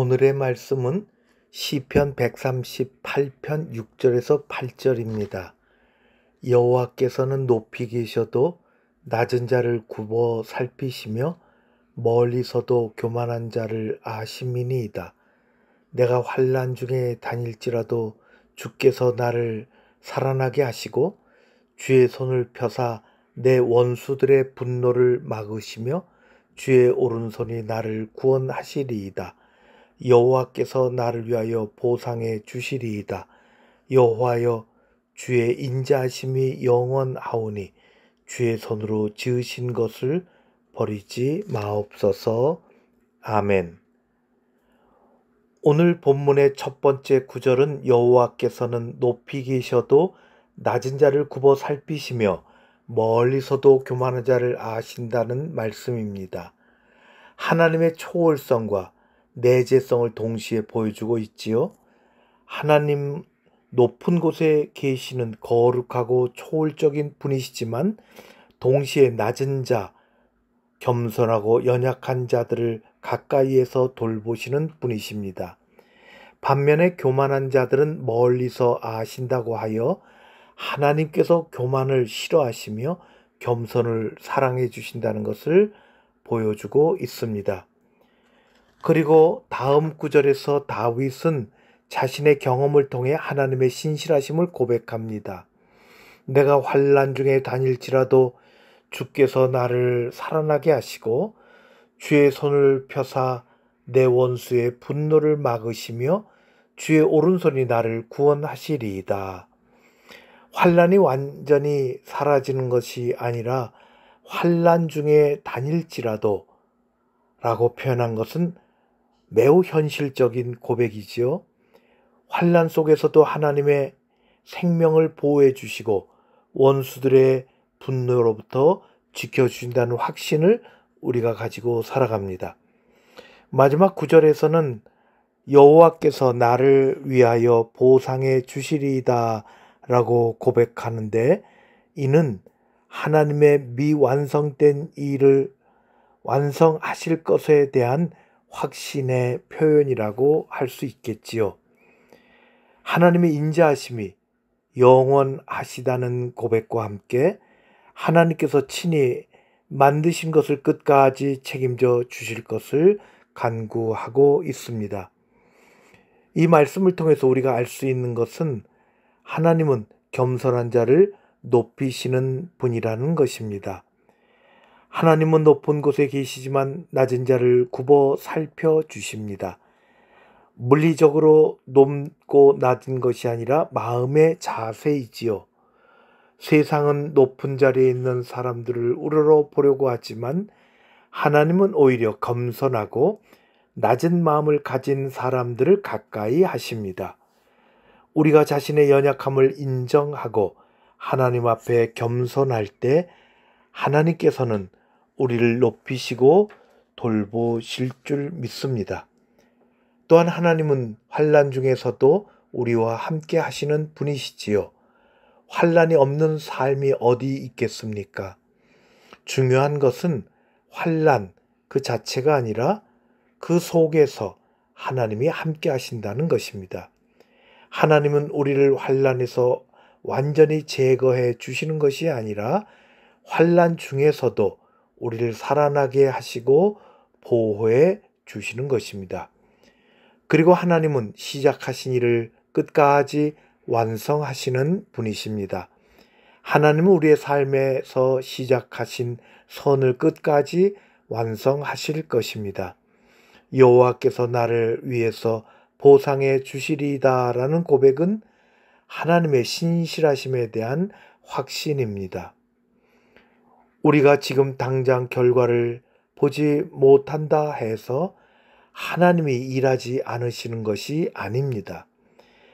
오늘의 말씀은 시편 138편 6절에서 8절입니다. 여호와께서는 높이 계셔도 낮은 자를 굽어 살피시며 멀리서도 교만한 자를 아심이니이다. 내가 환난 중에 다닐지라도 주께서 나를 살아나게 하시고 주의 손을 펴사 내 원수들의 분노를 막으시며 주의 오른손이 나를 구원하시리이다. 여호와께서 나를 위하여 보상해 주시리이다. 여호와여, 주의 인자하심이 영원하오니 주의 손으로 지으신 것을 버리지 마옵소서. 아멘. 오늘 본문의 첫 번째 구절은 여호와께서는 높이 계셔도 낮은 자를 굽어 살피시며 멀리서도 교만한 자를 아신다는 말씀입니다. 하나님의 초월성과 내재성을 동시에 보여주고 있지요. 하나님 높은 곳에 계시는 거룩하고 초월적인 분이시지만 동시에 낮은 자, 겸손하고 연약한 자들을 가까이에서 돌보시는 분이십니다. 반면에 교만한 자들은 멀리서 아신다고 하여 하나님께서 교만을 싫어하시며 겸손을 사랑해 주신다는 것을 보여주고 있습니다. 그리고 다음 구절에서 다윗은 자신의 경험을 통해 하나님의 신실하심을 고백합니다. 내가 환난 중에 다닐지라도 주께서 나를 살아나게 하시고 주의 손을 펴사 내 원수의 분노를 막으시며 주의 오른손이 나를 구원하시리이다. 환난이 완전히 사라지는 것이 아니라 환난 중에 다닐지라도 라고 표현한 것은 매우 현실적인 고백이지요. 환난 속에서도 하나님의 생명을 보호해 주시고 원수들의 분노로부터 지켜주신다는 확신을 우리가 가지고 살아갑니다. 마지막 구절에서는 여호와께서 나를 위하여 보상해 주시리이다 라고 고백하는데, 이는 하나님의 미완성된 일을 완성하실 것에 대한 확신의 표현이라고 할 수 있겠지요. 하나님의 인자하심이 영원하시다는 고백과 함께 하나님께서 친히 만드신 것을 끝까지 책임져 주실 것을 간구하고 있습니다. 이 말씀을 통해서 우리가 알 수 있는 것은 하나님은 겸손한 자를 높이시는 분이라는 것입니다. 하나님은 높은 곳에 계시지만 낮은 자를 굽어 살펴주십니다. 물리적으로 높고 낮은 것이 아니라 마음의 자세이지요. 세상은 높은 자리에 있는 사람들을 우러러 보려고 하지만 하나님은 오히려 겸손하고 낮은 마음을 가진 사람들을 가까이 하십니다. 우리가 자신의 연약함을 인정하고 하나님 앞에 겸손할 때 하나님께서는 우리를 높이시고 돌보실 줄 믿습니다. 또한 하나님은 환난 중에서도 우리와 함께 하시는 분이시지요. 환난이 없는 삶이 어디 있겠습니까? 중요한 것은 환난 그 자체가 아니라 그 속에서 하나님이 함께 하신다는 것입니다. 하나님은 우리를 환난에서 완전히 제거해 주시는 것이 아니라 환난 중에서도 우리를 살아나게 하시고 보호해 주시는 것입니다. 그리고 하나님은 시작하신 일을 끝까지 완성하시는 분이십니다. 하나님은 우리의 삶에서 시작하신 선을 끝까지 완성하실 것입니다. 여호와께서 나를 위해서 보상해 주시리이다라는 고백은 하나님의 신실하심에 대한 확신입니다. 우리가 지금 당장 결과를 보지 못한다 해서 하나님이 일하지 않으시는 것이 아닙니다.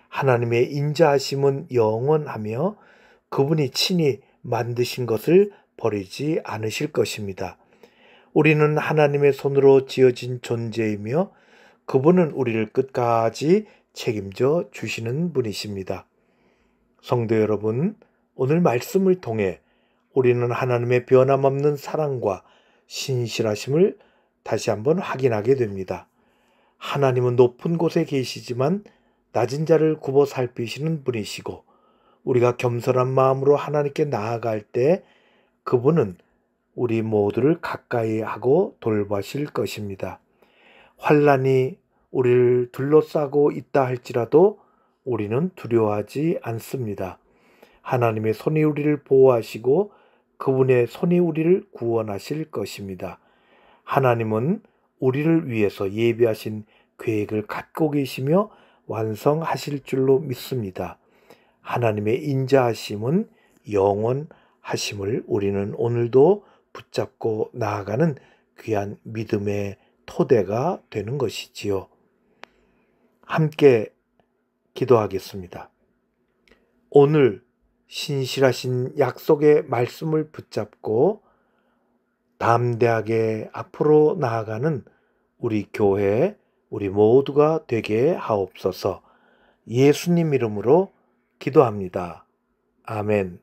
하나님의 인자하심은 영원하며 그분이 친히 만드신 것을 버리지 않으실 것입니다. 우리는 하나님의 손으로 지어진 존재이며 그분은 우리를 끝까지 책임져 주시는 분이십니다. 성도 여러분, 오늘 말씀을 통해 우리는 하나님의 변함없는 사랑과 신실하심을 다시 한번 확인하게 됩니다. 하나님은 높은 곳에 계시지만 낮은 자를 굽어 살피시는 분이시고 우리가 겸손한 마음으로 하나님께 나아갈 때 그분은 우리 모두를 가까이 하고 돌보실 것입니다. 환난이 우리를 둘러싸고 있다 할지라도 우리는 두려워하지 않습니다. 하나님의 손이 우리를 보호하시고 그분의 손이 우리를 구원하실 것입니다. 하나님은 우리를 위해서 예비하신 계획을 갖고 계시며 완성하실 줄로 믿습니다. 하나님의 인자하심은 영원하심을 우리는 오늘도 붙잡고 나아가는 귀한 믿음의 토대가 되는 것이지요. 함께 기도하겠습니다. 오늘 신실하신 약속의 말씀을 붙잡고 담대하게 앞으로 나아가는 우리 교회, 우리 모두가 되게 하옵소서. 예수님 이름으로 기도합니다. 아멘.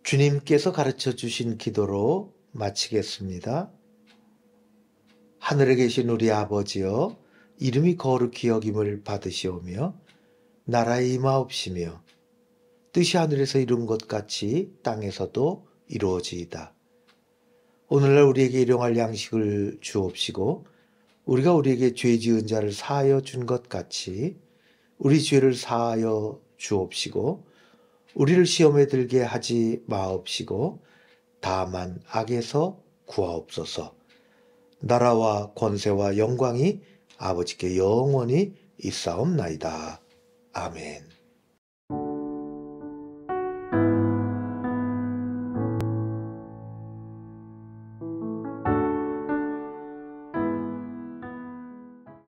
주님께서 가르쳐 주신 기도로 마치겠습니다. 하늘에 계신 우리 아버지여, 이름이 거룩히 여김을 받으시오며 나라의 임하옵시며 뜻이 하늘에서 이룬 것 같이 땅에서도 이루어지이다. 오늘날 우리에게 일용할 양식을 주옵시고 우리가 우리에게 죄 지은 자를 사하여 준 것 같이 우리 죄를 사하여 주옵시고 우리를 시험에 들게 하지 마옵시고 다만 악에서 구하옵소서. 나라와 권세와 영광이 아버지께 영원히 있사옵나이다. 아멘.